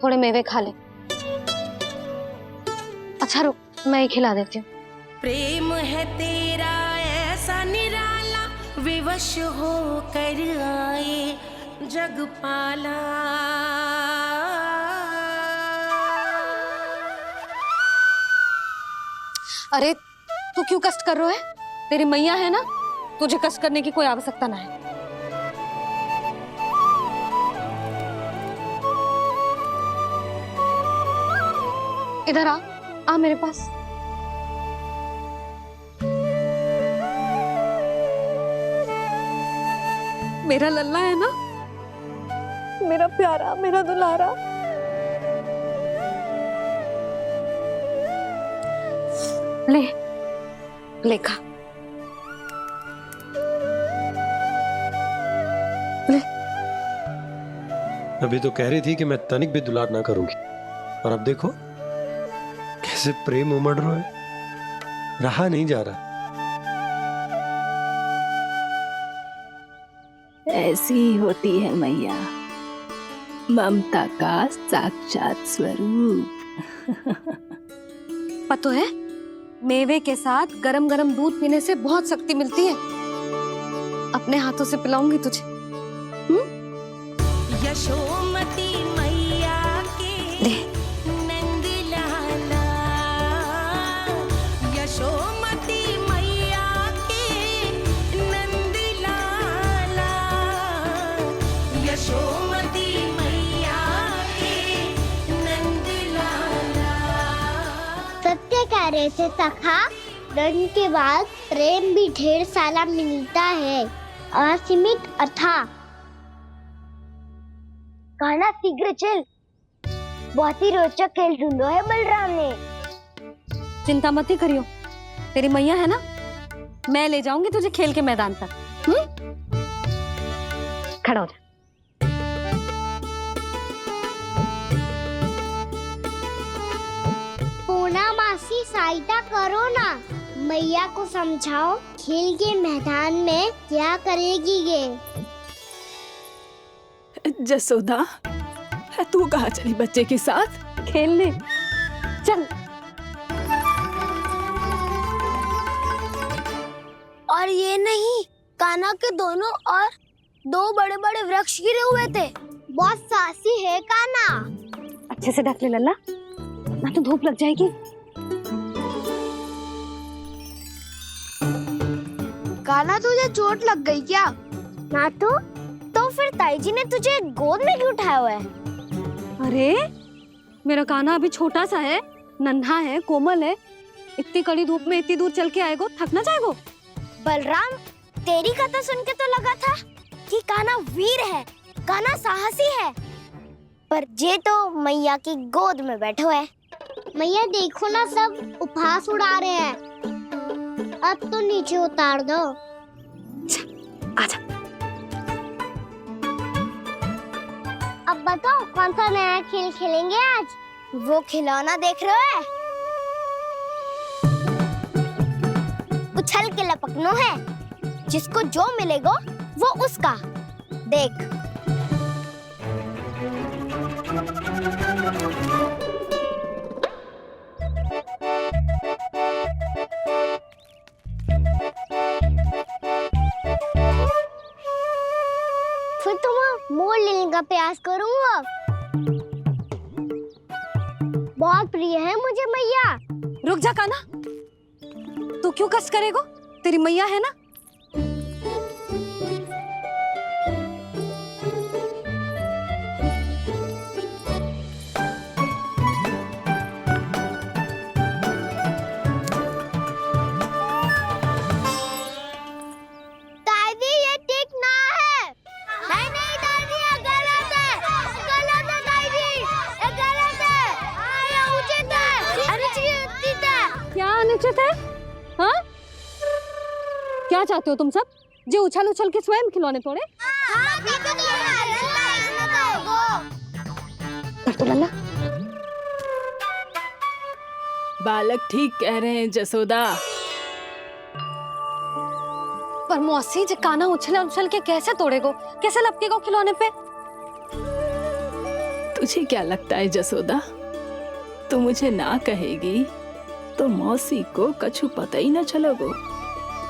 थोड़े मेवे खा ले। अच्छा रुक, मैं ही खिला देती हूँ। प्रेम है तेरा ऐसा निराला, विवश हो कर आए जगपाला। अरे तू क्यों कष्ट कर रहा है? तेरी मैया है ना, तुझे कष्ट करने की कोई आवश्यकता ना है। इधर आ मेरे पास। मेरा लल्ला है ना, मेरा प्यारा, मेरा दुलारा। ले ले खा, ले। अभी तो कह रही थी कि मैं तनिक भी दुलार ना करूंगी, और अब देखो कैसे प्रेम उमड़ रहा है, रहा नहीं जा रहा। ऐसी ही होती है मैया, ममता का साक्षात स्वरूप। पता है, मेवे के साथ गरम गरम दूध पीने से बहुत शक्ति मिलती है। अपने हाथों से पिलाऊंगी तुझे। यशोमती मैया के नंद लाला, यशोमती मैया के नंद लाला, यशोमती मैया के नंद लाला। सत्य कह रहे थे सखा, दंड के बाद प्रेम भी ढेर सारा मिलता है, असीमित अथाह। कान्हा शीघ्र चल, बहुत ही रोचक खेल ढूंढो है बलराम ने। चिंता मत ही करियो, तेरी मैया है ना, मैं ले जाऊंगी तुझे खेल के मैदान तक। खड़ा हो जा। पूना मासी सहायता करो ना, मैया को समझाओ खेल के मैदान में क्या करेगी ये। जसोदा, तू कहाँ चली बच्चे के साथ खेलने? चल। और ये नहीं, कान्हा के दोनों और दो बड़े बड़े वृक्ष गिरे हुए थे। बहुत साहसी है कान्हा। अच्छे से ढक ले लल्ला, ना तो धूप लग जाएगी। कान्हा तुझे चोट लग गई क्या? ना तो फिर ताई जी ने तुझे गोद में क्यों उठाया हुआ है? अरे मेरा कान्हा अभी छोटा सा है, नन्हा है, कोमल है। इतनी कड़ी धूप में इतनी दूर चल के आएगो, थक ना जाएगो? बलराम, तेरी कथा सुन के तो लगा था कि कान्हा वीर है, कान्हा साहसी है। पर जे तो मैया की गोद में बैठो है। मैया देखो ना, सब उपहास उड़ा रहे हैं। अब तो नीचे उतार दो। आजा। अब बताओ कौन सा नया खेल खेलेंगे आज? वो खिलौना देख रहे हो? उछल के लपकनो है, जिसको जो मिलेगा वो उसका। देख। फिर तुम मोर लेने का प्रयास करूंगा। बहुत प्रिय है मुझे मैया। रुक जा कान्हा, तू क्यों कष्ट करेगा? तेरी मैया है ना। दादी ये ठीक ना है। नहीं नहीं दादी, ये गलत है। गलत है दादी, ये गलत है। ये उचित है, अनुचित है। क्या अनुचित है? हाँ? क्या चाहते हो तुम सब? जो उछल उछल के स्वयं खिलौने तोड़े? हाँ, भी तो तो लल्ला, बालक ठीक कह रहे हैं जसोदा। पर मौसी जे कान्हा उछल उछल के कैसे तोड़ेगो? कैसे लपकेगो खिलौने पे? तुझे क्या लगता है जसोदा, तू मुझे ना कहेगी तो मौसी को कछु पता ही ना चलोगो?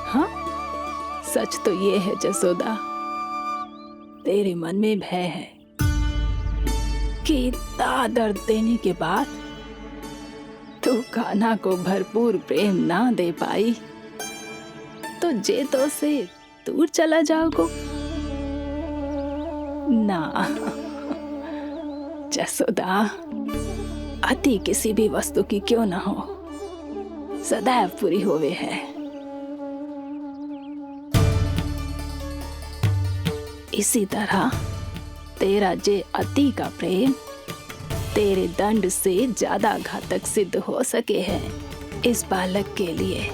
हाँ, सच तो ये है जसोदा, तेरे मन में भय है कि इतना दर्द देने के बाद तू कान्हा को भरपूर प्रेम ना दे पाई तो जेतो से दूर चला जाओगो ना। जसोदा, अति किसी भी वस्तु की क्यों ना हो, सदैव पूरी होवे है। इसी तरह तेरा जे अति का प्रेम तेरे दंड से ज्यादा घातक सिद्ध हो सके है इस बालक के लिए।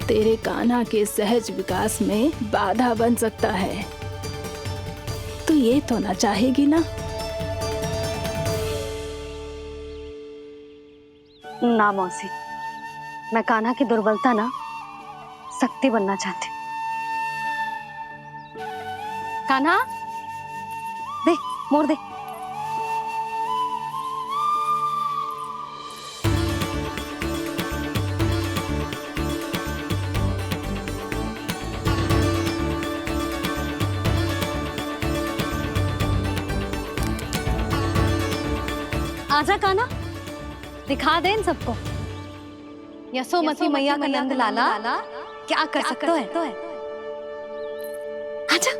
तेरे कान्हा के सहज विकास में बाधा बन सकता है। तो ये तो ना चाहेगी ना? ना मौसी, मैं कान्हा की दुर्बलता ना शक्ति बनना चाहती। कान्हा, दे मोड़ दे। आजा कान्हा, दिखा दे इन सबको यशोमती मैया का नंद लाला क्या कर सकता है। आजा।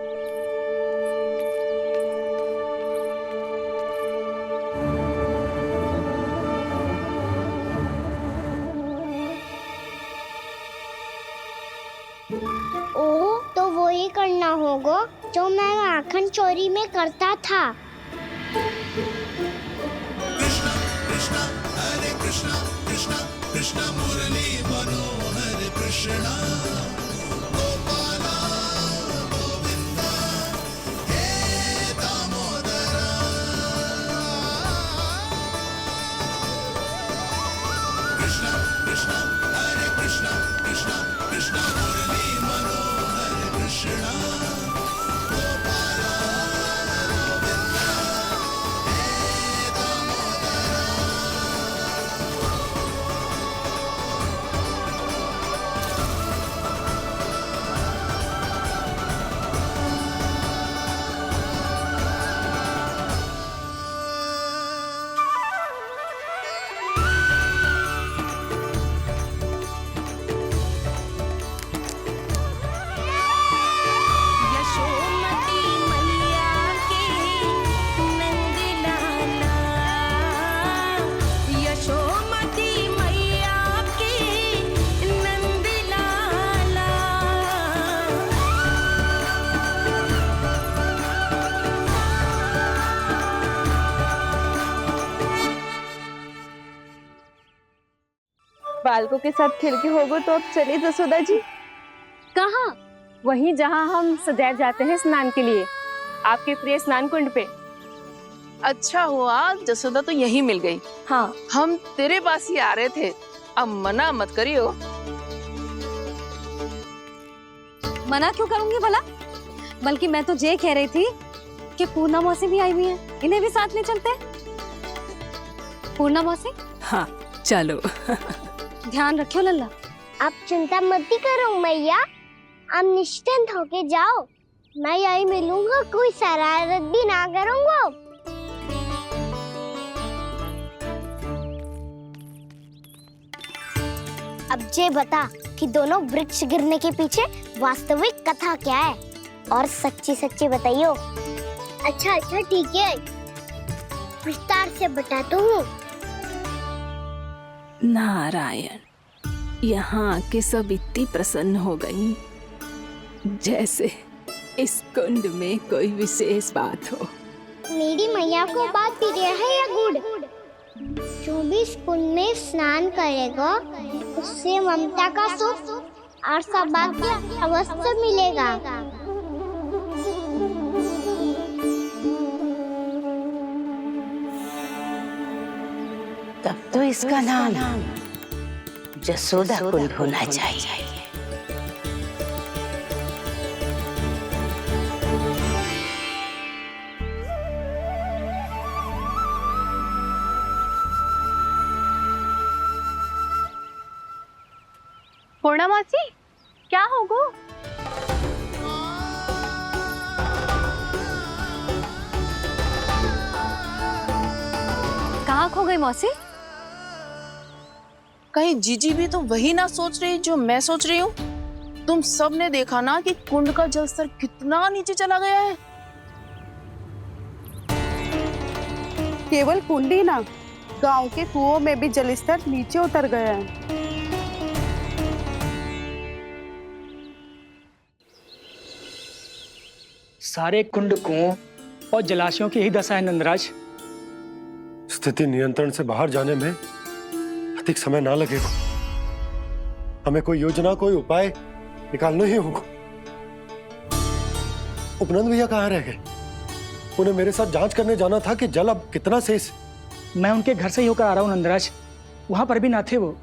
ओ, तो वो ही करना होगा जो मैं माखन चोरी में करता था। कृष्णा कृष्णा कृष्णा मुरली मनोहर कृष्णा गोपाला गोविंदा हे दामोदरा। कृष्णा कृष्णा हरे कृष्णा कृष्णा कृष्णा मुरली मनोहर कृष्णा गोपाला गोविंदा हे दामोदरा। बालकों के साथ खेल के होगो तो अब चले जसोदा जी। कहाँ? वहीं जहाँ हम सदैव जाते हैं स्नान के लिए, आपके प्रिय स्नान कुंड पे। अच्छा हुआ जसोदा तो यहीं मिल गई। हाँ, हम तेरे पास ही आ रहे थे, अब मना मत करियो। मना क्यों करूंगी भला? बल्कि मैं तो ये कह रही थी कि पूर्णा मौसी भी आई हुई है, इन्हें भी साथ ले चलते हैं। पूर्णा मौसी, हाँ चलो। ध्यान रखियो लल्ला। आप चिंता मत करो मैया, आप निश्चिंत होके जाओ, मैं यही मिलूंगा, कोई शरारत भी ना करूंगा। अब ये बता कि दोनों वृक्ष गिरने के पीछे वास्तविक कथा क्या है, और सच्ची सच्ची बताइयो। अच्छा अच्छा ठीक है, विस्तार से बताता हूँ। नारायण, यहाँ के सब इतनी प्रसन्न हो गई जैसे इस कुंड में कोई विशेष बात हो। मेरी मैया को बात प्रिय है या गुड़? जो भी इस कुंड में स्नान करेगा उससे ममता का सुख और सौभाग्य अवश्य मिलेगा। तब तो इसका नाम जसोदा कुंड होना चाहिए। पूर्णा मौसी, क्या होगो? कहाँ खो गई मौसी? कहीं जीजी भी तो वही ना सोच रही जो मैं सोच रही हूँ? तुम सब ने देखा ना कि कुंड का जलस्तर कितना नीचे चला गया है। केवल कुंड ही ना, गांव के कुओं में भी जलस्तर नीचे उतर गया है। सारे कुंड, कुओं और जलाशयों की ही दशा है नंदराज। स्थिति नियंत्रण से बाहर जाने में अधिक समय ना लगेगा। हमें कोई योजना, कोई उपाय निकालना ही होगा। उपनंद भैया कहाँ रह गए? उन्हें मेरे साथ जांच करने जाना था कि जल अब कितना शेष। मैं उनके घर से ही होकर आ रहा हूँ नंदराज, वहां पर भी ना थे वो।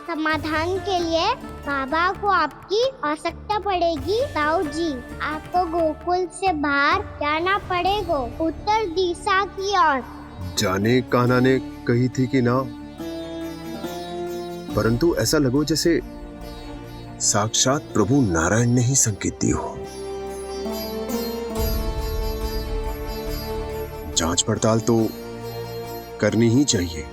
समाधान के लिए बाबा को आपकी आवश्यकता पड़ेगी। ताऊ जी, आपको गोकुल से बाहर जाना पड़ेगा, उत्तर दिशा की ओर। जाने कान्हा ने कही थी कि ना, परंतु ऐसा लगो जैसे साक्षात प्रभु नारायण ने ही संकेत दी हो। जांच पड़ताल तो करनी ही चाहिए।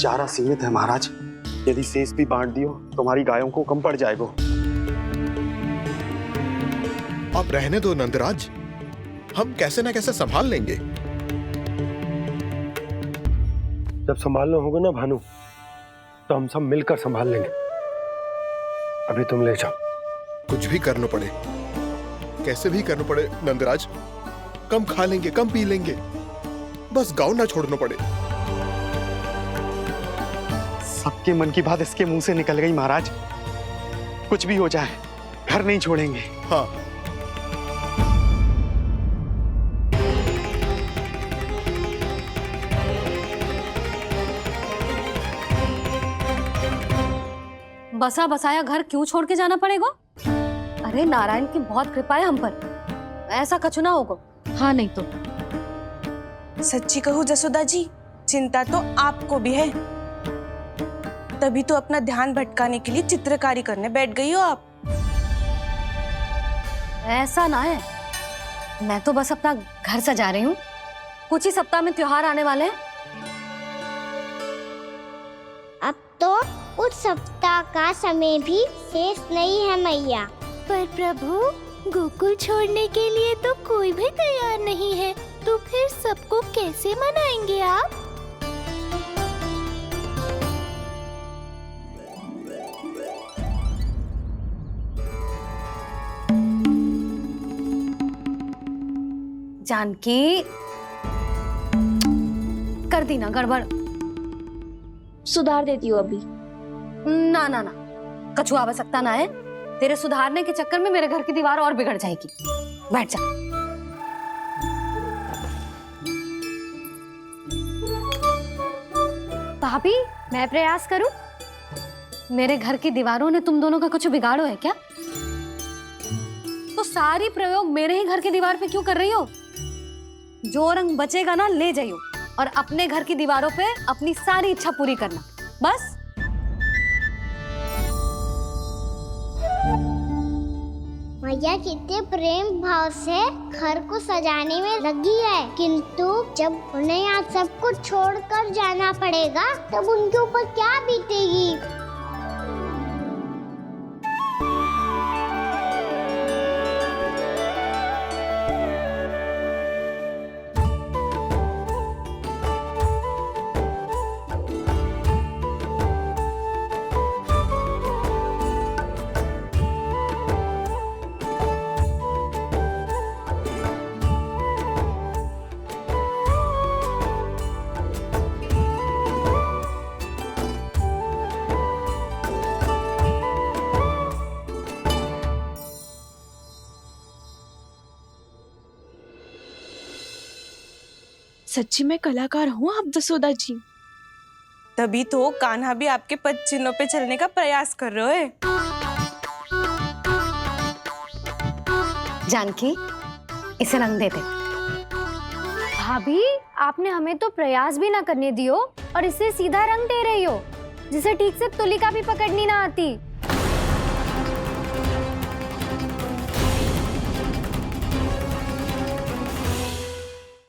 चारा सीमित है महाराज, यदि शेष भी बांट दियो तो हमारी गायों को कम पड़ जाएगा। आप रहने दो नंदराज, हम कैसे ना कैसे संभाल लेंगे। जब संभालना होगा ना भानु, तो हम सब मिलकर संभाल लेंगे। अभी तुम ले जाओ। कुछ भी करना पड़े, कैसे भी करना पड़े नंदराज, कम खा लेंगे, कम पी लेंगे, बस गांव ना छोड़ना पड़े। सबके मन की बात इसके मुंह से निकल गई महाराज। कुछ भी हो जाए, घर नहीं छोड़ेंगे। हाँ, बसा बसाया घर क्यों छोड़ के जाना पड़ेगा? अरे नारायण की बहुत कृपा है हम पर, ऐसा कछु ना होगा। हाँ नहीं तो सच्ची कहूँ जसोदा जी, चिंता तो आपको भी है, तभी तो अपना ध्यान भटकाने के लिए चित्रकारी करने बैठ गई हो आप। ऐसा ना है, मैं तो बस अपना घर सजा रही हूँ। कुछ ही सप्ताह में त्योहार आने वाले हैं। अब तो कुछ सप्ताह का समय भी शेष नहीं है मैया। पर प्रभु, गोकुल छोड़ने के लिए तो कोई भी तैयार नहीं है, तो फिर सबको कैसे मनाएंगे आप? जानकी, कर दी ना गड़बड़। सुधार देती हूँ अभी। ना ना ना, कछु आवश्यकता ना है। तेरे सुधारने के चक्कर में मेरे घर की दीवार और बिगड़ जाएगी। बैठ जा। भाभी, मैं प्रयास करूं? मेरे घर की दीवारों ने तुम दोनों का कुछ बिगाड़ो है क्या? तो सारी प्रयोग मेरे ही घर की दीवार पे क्यों कर रही हो? जो रंग बचेगा ना ले जाइयो, और अपने घर की दीवारों पे अपनी सारी इच्छा पूरी करना, बस। मैया कितने प्रेम भाव से घर को सजाने में लगी है, किंतु जब उन्हें यहाँ सब कुछ छोड़कर जाना पड़ेगा तब उनके ऊपर क्या बीतेगी? सच्ची में कलाकार हूँ आप जसोदा जी। तभी तो कान्हा भी आपके पद चिन्हों पे चलने का प्रयास कर रहे हैं। जानकी, इसे रंग दे दे। भाभी, आपने हमें तो प्रयास भी ना करने दियो और इसे सीधा रंग दे रही हो, जिसे ठीक से तुलिका भी पकड़नी ना आती।